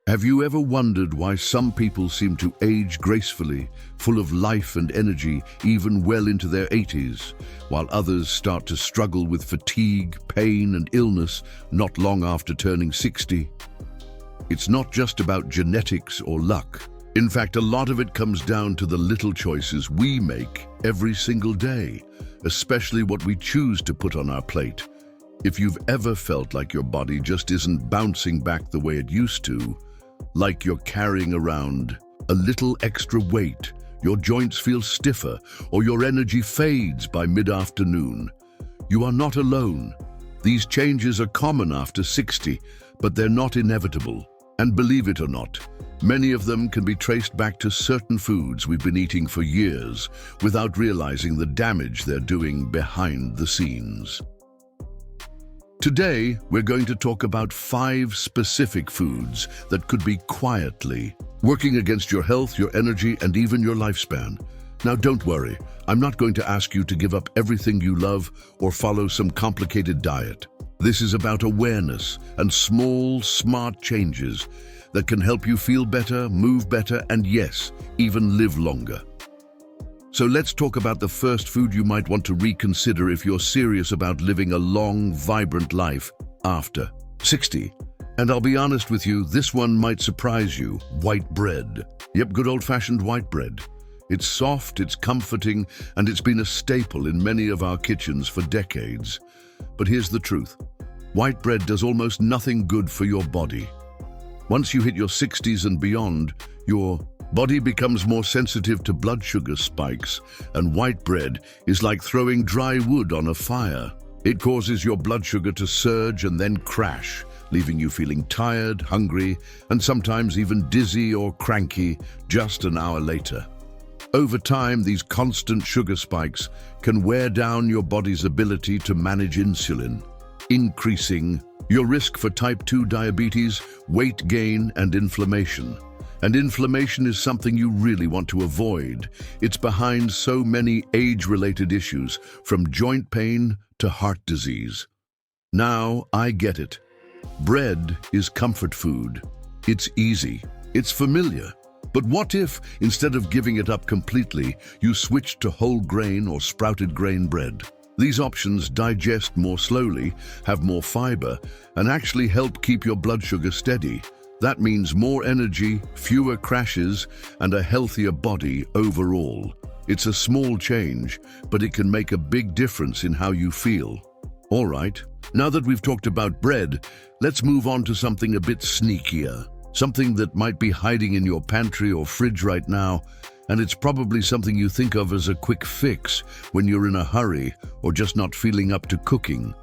Have you ever wondered why some people seem to age gracefully, full of life and energy, even well into their 80s, while others start to struggle with fatigue, pain, and illness not long after turning 60? It's not just about genetics or luck. In fact, a lot of it comes down to the little choices we make every single day, especially what we choose to put on our plate. If you've ever felt like your body just isn't bouncing back the way it used to, like you're carrying around a little extra weight, your joints feel stiffer, or your energy fades by mid-afternoon, you are not alone. These changes are common after 60, but they're not inevitable. And believe it or not, many of them can be traced back to certain foods we've been eating for years without realizing the damage they're doing behind the scenes. Today, we're going to talk about 5 specific foods that could be quietly working against your health, your energy, and even your lifespan. Now, don't worry, I'm not going to ask you to give up everything you love or follow some complicated diet. This is about awareness and small, smart changes that can help you feel better, move better, and yes, even live longer. So let's talk about the first food you might want to reconsider if you're serious about living a long, vibrant life after 60. And I'll be honest with you, this one might surprise you: white bread. Yep, good old-fashioned white bread. It's soft, it's comforting, and it's been a staple in many of our kitchens for decades. But here's the truth. White bread does almost nothing good for your body. Once you hit your 60s and beyond, your body becomes more sensitive to blood sugar spikes, and white bread is like throwing dry wood on a fire. It causes your blood sugar to surge and then crash, leaving you feeling tired, hungry, and sometimes even dizzy or cranky just an hour later. Over time, these constant sugar spikes can wear down your body's ability to manage insulin, increasing your risk for type 2 diabetes, weight gain, and inflammation. And inflammation is something you really want to avoid. It's behind so many age-related issues, from joint pain to heart disease. Now, I get it. Bread is comfort food. It's easy. It's familiar. But what if, instead of giving it up completely, you switched to whole grain or sprouted grain bread? These options digest more slowly, have more fiber, and actually help keep your blood sugar steady. That means more energy, fewer crashes, and a healthier body overall. It's a small change, but it can make a big difference in how you feel. All right, now that we've talked about bread, let's move on to something a bit sneakier. Something that might be hiding in your pantry or fridge right now, and it's probably something you think of as a quick fix when you're in a hurry or just not feeling up to cooking.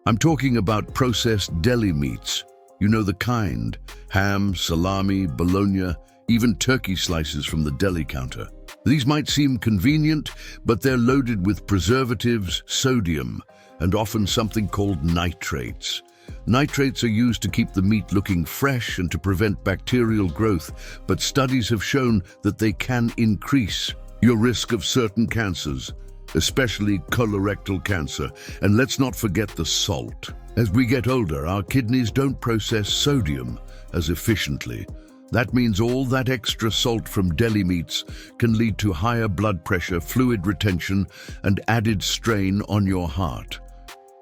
I'm talking about processed deli meats. You know the kind: ham, salami, bologna, even turkey slices from the deli counter. These might seem convenient, but they're loaded with preservatives, sodium, and often something called nitrates. Nitrates are used to keep the meat looking fresh and to prevent bacterial growth, but studies have shown that they can increase your risk of certain cancers, especially colorectal cancer. And let's not forget the salt. As we get older, our kidneys don't process sodium as efficiently. That means all that extra salt from deli meats can lead to higher blood pressure, fluid retention, and added strain on your heart.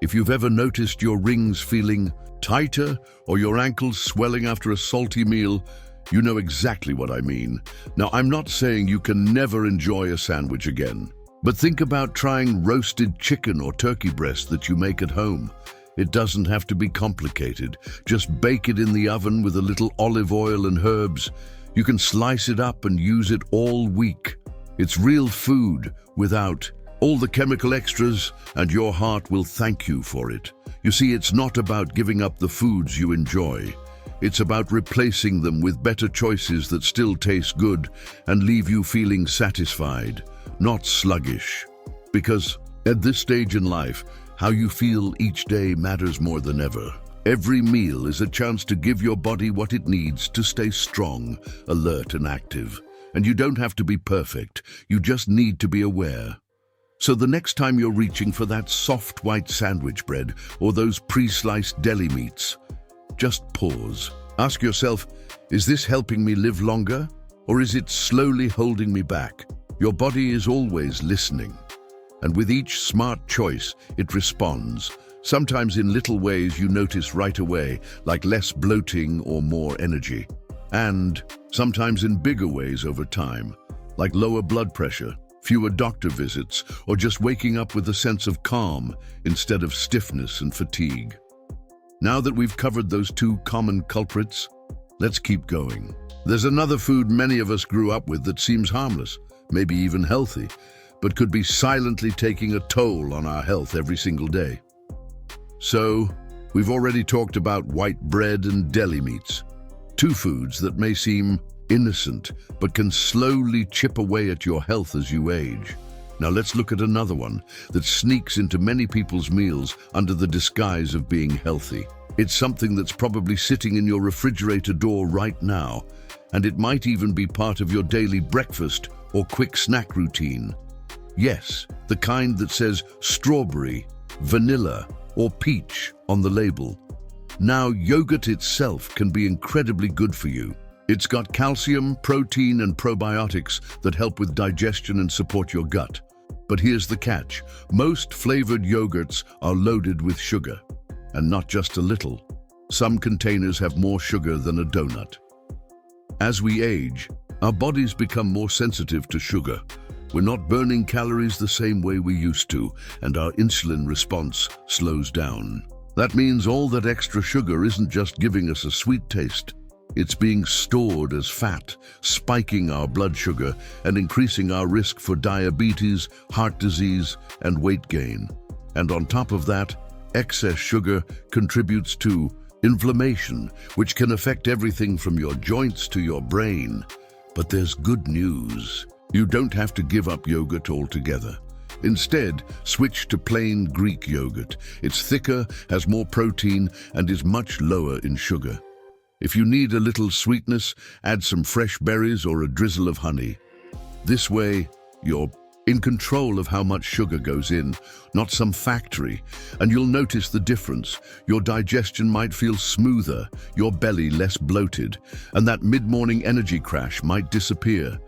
If you've ever noticed your rings feeling tighter or your ankles swelling after a salty meal, you know exactly what I mean. Now, I'm not saying you can never enjoy a sandwich again, but think about trying roasted chicken or turkey breast that you make at home. It doesn't have to be complicated. Just bake it in the oven with a little olive oil and herbs. You can slice it up and use it all week. It's real food without all the chemical extras, and your heart will thank you for it. You see, it's not about giving up the foods you enjoy. It's about replacing them with better choices that still taste good and leave you feeling satisfied, not sluggish. Because at this stage in life, how you feel each day matters more than ever. Every meal is a chance to give your body what it needs to stay strong, alert, and active. And you don't have to be perfect. You just need to be aware. So the next time you're reaching for that soft white sandwich bread or those pre-sliced deli meats, just pause. Ask yourself, is this helping me live longer, or is it slowly holding me back? Your body is always listening, and with each smart choice, it responds, sometimes in little ways you notice right away, like less bloating or more energy, and sometimes in bigger ways over time, like lower blood pressure, fewer doctor visits, or just waking up with a sense of calm instead of stiffness and fatigue. Now that we've covered those two common culprits, let's keep going. There's another food many of us grew up with that seems harmless, maybe even healthy, but could be silently taking a toll on our health every single day. So, we've already talked about white bread and deli meats, two foods that may seem innocent, but can slowly chip away at your health as you age. Now let's look at another one that sneaks into many people's meals under the disguise of being healthy. It's something that's probably sitting in your refrigerator door right now, and it might even be part of your daily breakfast or quick snack routine. Yes, the kind that says strawberry, vanilla, or peach on the label. Now, yogurt itself can be incredibly good for you. It's got calcium, protein, and probiotics that help with digestion and support your gut. But here's the catch. Most flavored yogurts are loaded with sugar, and not just a little. Some containers have more sugar than a donut. As we age, our bodies become more sensitive to sugar. We're not burning calories the same way we used to, and our insulin response slows down. That means all that extra sugar isn't just giving us a sweet taste. It's being stored as fat, spiking our blood sugar and increasing our risk for diabetes, heart disease, and weight gain. And on top of that, excess sugar contributes to inflammation, which can affect everything from your joints to your brain. But there's good news. You don't have to give up yogurt altogether. Instead, switch to plain Greek yogurt. It's thicker, has more protein, and is much lower in sugar. If you need a little sweetness, add some fresh berries or a drizzle of honey. This way, you're in control of how much sugar goes in, not some factory, and you'll notice the difference. Your digestion might feel smoother, your belly less bloated, and that mid-morning energy crash might disappear.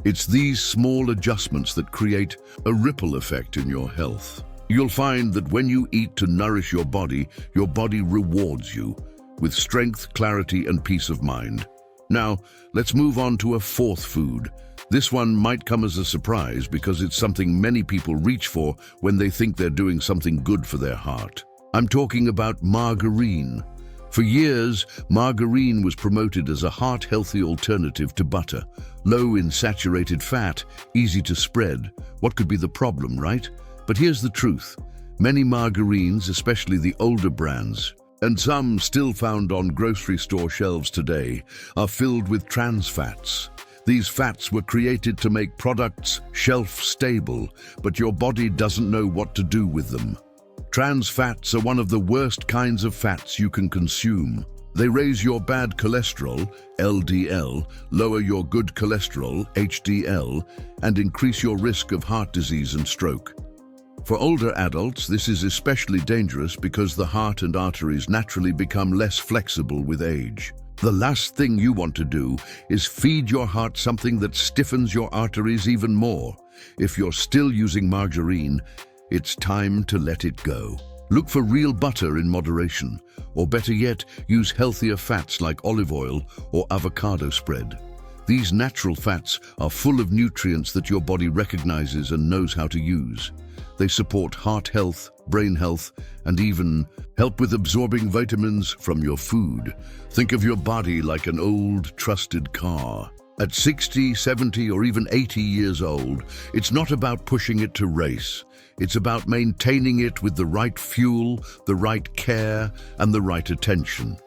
It's these small adjustments that create a ripple effect in your health. You'll find that when you eat to nourish your body rewards you with strength, clarity, and peace of mind. Now, let's move on to a fourth food. This one might come as a surprise because it's something many people reach for when they think they're doing something good for their heart. I'm talking about margarine. For years, margarine was promoted as a heart-healthy alternative to butter. Low in saturated fat, easy to spread. What could be the problem, right? But here's the truth. Many margarines, especially the older brands, and some still found on grocery store shelves today, are filled with trans fats. These fats were created to make products shelf-stable, but your body doesn't know what to do with them. Trans fats are one of the worst kinds of fats you can consume. They raise your bad cholesterol, LDL, lower your good cholesterol, HDL, and increase your risk of heart disease and stroke. For older adults, this is especially dangerous because the heart and arteries naturally become less flexible with age. The last thing you want to do is feed your heart something that stiffens your arteries even more. If you're still using margarine, it's time to let it go. Look for real butter in moderation, or better yet, use healthier fats like olive oil or avocado spread. These natural fats are full of nutrients that your body recognizes and knows how to use. They support heart health, brain health, and even help with absorbing vitamins from your food. Think of your body like an old, trusted car. At 60, 70, or even 80 years old, it's not about pushing it to race. It's about maintaining it with the right fuel, the right care, and the right attention.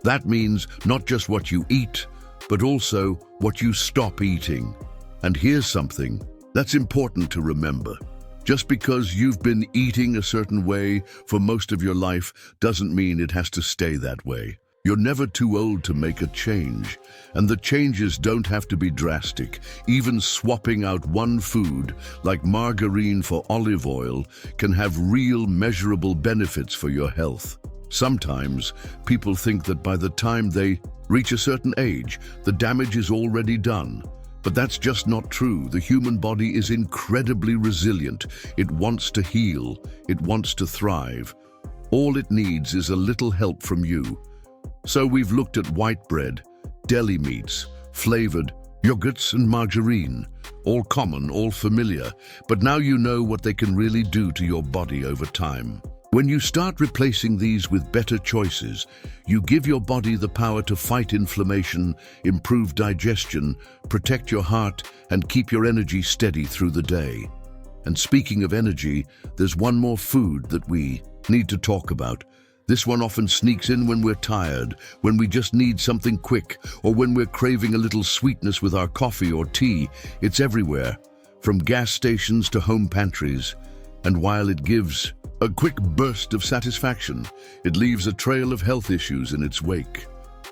That means not just what you eat, but also what you stop eating. And here's something that's important to remember. Just because you've been eating a certain way for most of your life doesn't mean it has to stay that way. You're never too old to make a change, and the changes don't have to be drastic. Even swapping out one food, like margarine for olive oil, can have real measurable benefits for your health. Sometimes people think that by the time they reach a certain age, the damage is already done. But that's just not true. The human body is incredibly resilient. It wants to heal. It wants to thrive. All it needs is a little help from you. So we've looked at white bread, deli meats, flavored yogurts and margarine. All common, all familiar. But now you know what they can really do to your body over time. When you start replacing these with better choices, you give your body the power to fight inflammation, improve digestion, protect your heart, and keep your energy steady through the day. And speaking of energy, there's one more food that we need to talk about. This one often sneaks in when we're tired, when we just need something quick, or when we're craving a little sweetness with our coffee or tea. It's everywhere, from gas stations to home pantries. And while it gives a quick burst of satisfaction, it leaves a trail of health issues in its wake.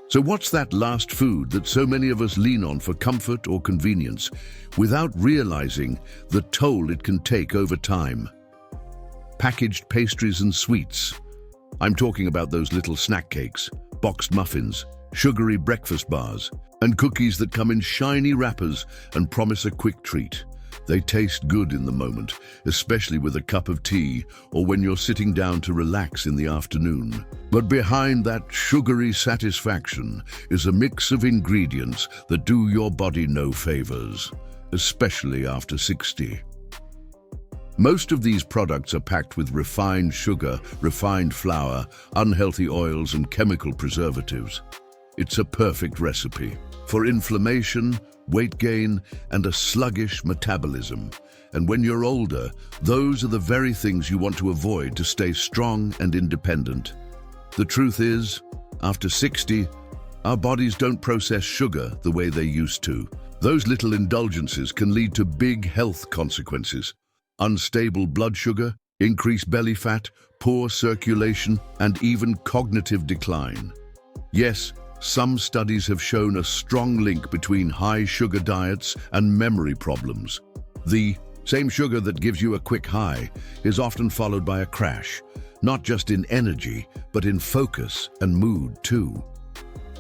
So what's that last food that so many of us lean on for comfort or convenience, without realizing the toll it can take over time? Packaged pastries and sweets. I'm talking about those little snack cakes, boxed muffins, sugary breakfast bars, and cookies that come in shiny wrappers and promise a quick treat. They taste good in the moment, especially with a cup of tea or when you're sitting down to relax in the afternoon. But behind that sugary satisfaction is a mix of ingredients that do your body no favors, especially after 60. Most of these products are packed with refined sugar, refined flour, unhealthy oils, and chemical preservatives. It's a perfect recipe for inflammation, weight gain, and a sluggish metabolism. And when you're older, those are the very things you want to avoid to stay strong and independent. The truth is, after 60, our bodies don't process sugar the way they used to. Those little indulgences can lead to big health consequences. Unstable blood sugar, increased belly fat, poor circulation, and even cognitive decline. Yes, some studies have shown a strong link between high sugar diets and memory problems. The same sugar that gives you a quick high is often followed by a crash, not just in energy, but in focus and mood too.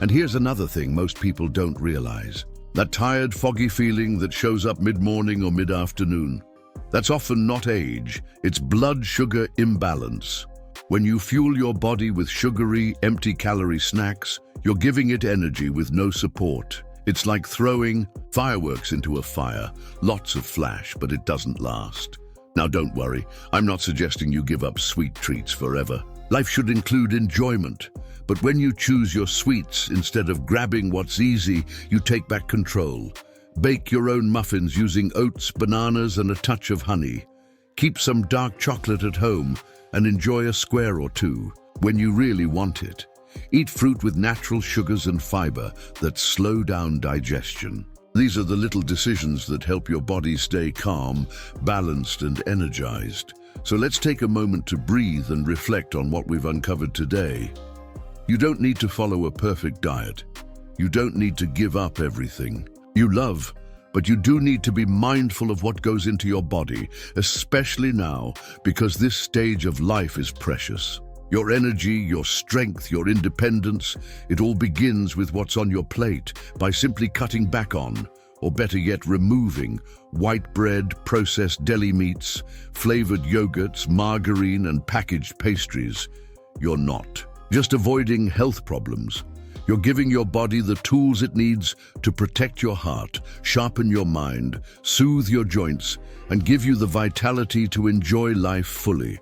And here's another thing most people don't realize. That tired, foggy feeling that shows up mid-morning or mid-afternoon. That's often not age, it's blood sugar imbalance. When you fuel your body with sugary, empty-calorie snacks, you're giving it energy with no support. It's like throwing fireworks into a fire. Lots of flash, but it doesn't last. Now don't worry, I'm not suggesting you give up sweet treats forever. Life should include enjoyment. But when you choose your sweets instead of grabbing what's easy, you take back control. Bake your own muffins using oats, bananas, and a touch of honey. Keep some dark chocolate at home and enjoy a square or two when you really want it. Eat fruit with natural sugars and fiber that slow down digestion. These are the little decisions that help your body stay calm, balanced, and energized. So let's take a moment to breathe and reflect on what we've uncovered today. You don't need to follow a perfect diet. You don't need to give up everything you love, but you do need to be mindful of what goes into your body, especially now, because this stage of life is precious. Your energy, your strength, your independence, it all begins with what's on your plate by simply cutting back on, or better yet, removing white bread, processed deli meats, flavored yogurts, margarine, and packaged pastries. You're not just avoiding health problems. You're giving your body the tools it needs to protect your heart, sharpen your mind, soothe your joints, and give you the vitality to enjoy life fully.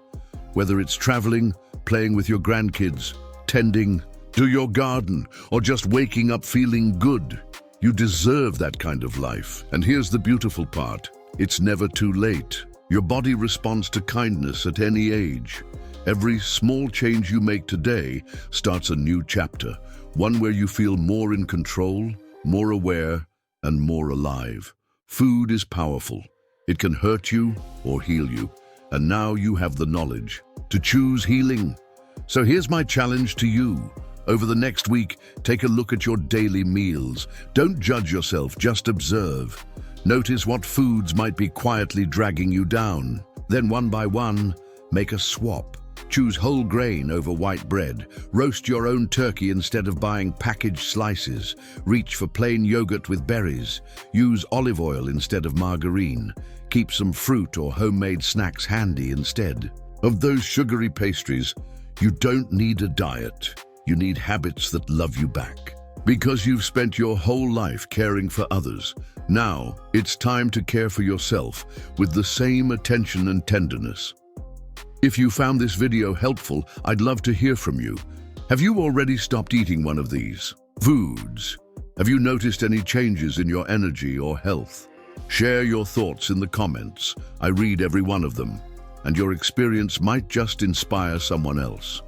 Whether it's traveling, playing with your grandkids, tending to your garden, or just waking up feeling good, you deserve that kind of life. And here's the beautiful part. It's never too late. Your body responds to kindness at any age. Every small change you make today starts a new chapter. One where you feel more in control, more aware, and more alive. Food is powerful. It can hurt you or heal you. And now you have the knowledge to choose healing. So here's my challenge to you. Over the next week, take a look at your daily meals. Don't judge yourself, just observe. Notice what foods might be quietly dragging you down. Then one by one, make a swap. Choose whole grain over white bread. Roast your own turkey instead of buying packaged slices. Reach for plain yogurt with berries. Use olive oil instead of margarine. Keep some fruit or homemade snacks handy instead of those sugary pastries. You don't need a diet. You need habits that love you back. Because you've spent your whole life caring for others. Now, it's time to care for yourself with the same attention and tenderness. If you found this video helpful, I'd love to hear from you. Have you already stopped eating one of these foods? Have you noticed any changes in your energy or health? Share your thoughts in the comments. I read every one of them, and your experience might just inspire someone else.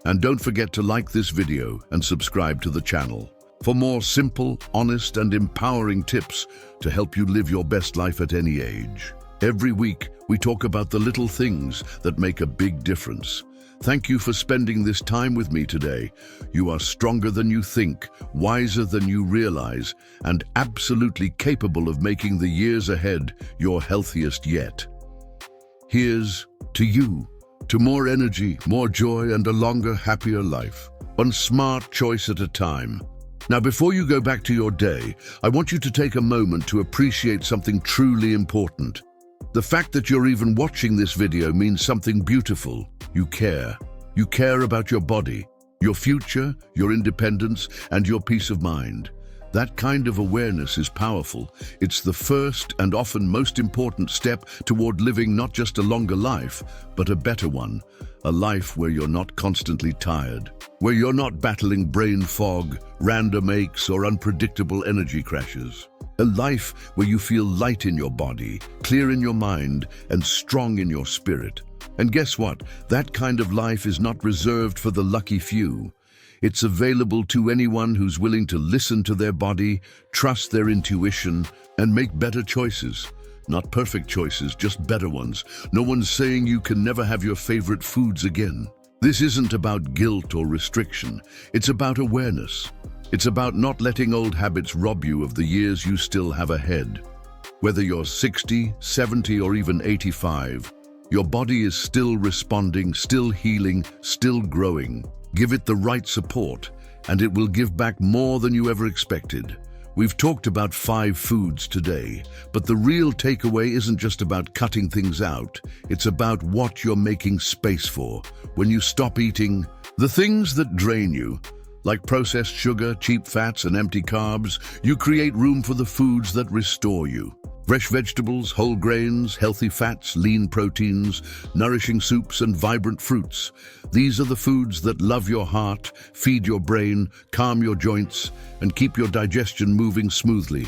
And don't forget to like this video and subscribe to the channel for more simple, honest, and empowering tips to help you live your best life at any age. Every week, we talk about the little things that make a big difference. Thank you for spending this time with me today. You are stronger than you think, wiser than you realize, and absolutely capable of making the years ahead your healthiest yet. Here's to you, to more energy, more joy, and a longer, happier life. One smart choice at a time. Now, before you go back to your day, I want you to take a moment to appreciate something truly important. The fact that you're even watching this video means something beautiful. You care. You care about your body, your future, your independence, and your peace of mind. That kind of awareness is powerful. It's the first and often most important step toward living not just a longer life, but a better one. A life where you're not constantly tired, where you're not battling brain fog, random aches, or unpredictable energy crashes. A life where you feel light in your body, clear in your mind, and strong in your spirit. And guess what? That kind of life is not reserved for the lucky few. It's available to anyone who's willing to listen to their body, trust their intuition, and make better choices. Not perfect choices, just better ones. No one's saying you can never have your favorite foods again. This isn't about guilt or restriction. It's about awareness. It's about not letting old habits rob you of the years you still have ahead. Whether you're 60, 70, or even 85, your body is still responding, still healing, still growing. Give it the right support, and it will give back more than you ever expected. We've talked about 5 foods today, but the real takeaway isn't just about cutting things out. It's about what you're making space for. When you stop eating the things that drain you, like processed sugar, cheap fats, and empty carbs, you create room for the foods that restore you. Fresh vegetables, whole grains, healthy fats, lean proteins, nourishing soups, and vibrant fruits. These are the foods that love your heart, feed your brain, calm your joints, and keep your digestion moving smoothly.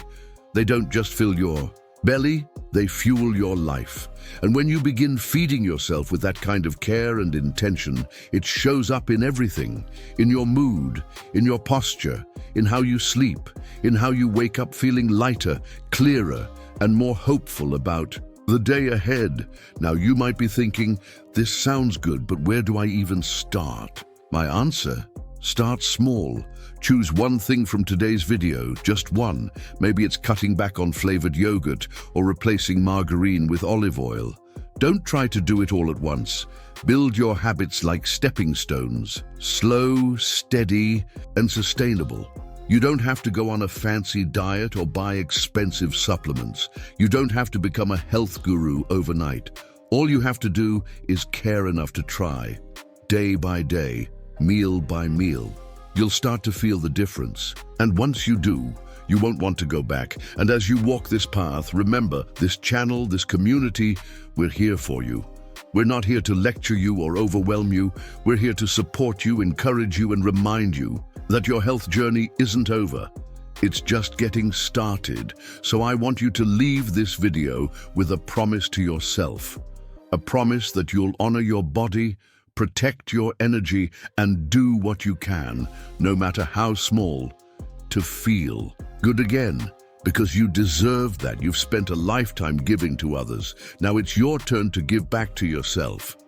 They don't just fill your belly, they fuel your life. And when you begin feeding yourself with that kind of care and intention, it shows up in everything. In your mood, in your posture, in how you sleep, in how you wake up feeling lighter, clearer, and more hopeful about the day ahead. Now you might be thinking, this sounds good, but where do I even start? My answer: start small. Choose one thing from today's video, just one. Maybe it's cutting back on flavored yogurt or replacing margarine with olive oil. Don't try to do it all at once. Build your habits like stepping stones, slow, steady, and sustainable. You don't have to go on a fancy diet or buy expensive supplements. You don't have to become a health guru overnight. All you have to do is care enough to try. Day by day, meal by meal, you'll start to feel the difference. And once you do, you won't want to go back. And as you walk this path, remember, this channel, this community, we're here for you. We're not here to lecture you or overwhelm you. We're here to support you, encourage you, and remind you that your health journey isn't over. It's just getting started. So I want you to leave this video with a promise to yourself. A promise that you'll honor your body, protect your energy, and do what you can, no matter how small, to feel good again. Because you deserve that. You've spent a lifetime giving to others. Now it's your turn to give back to yourself.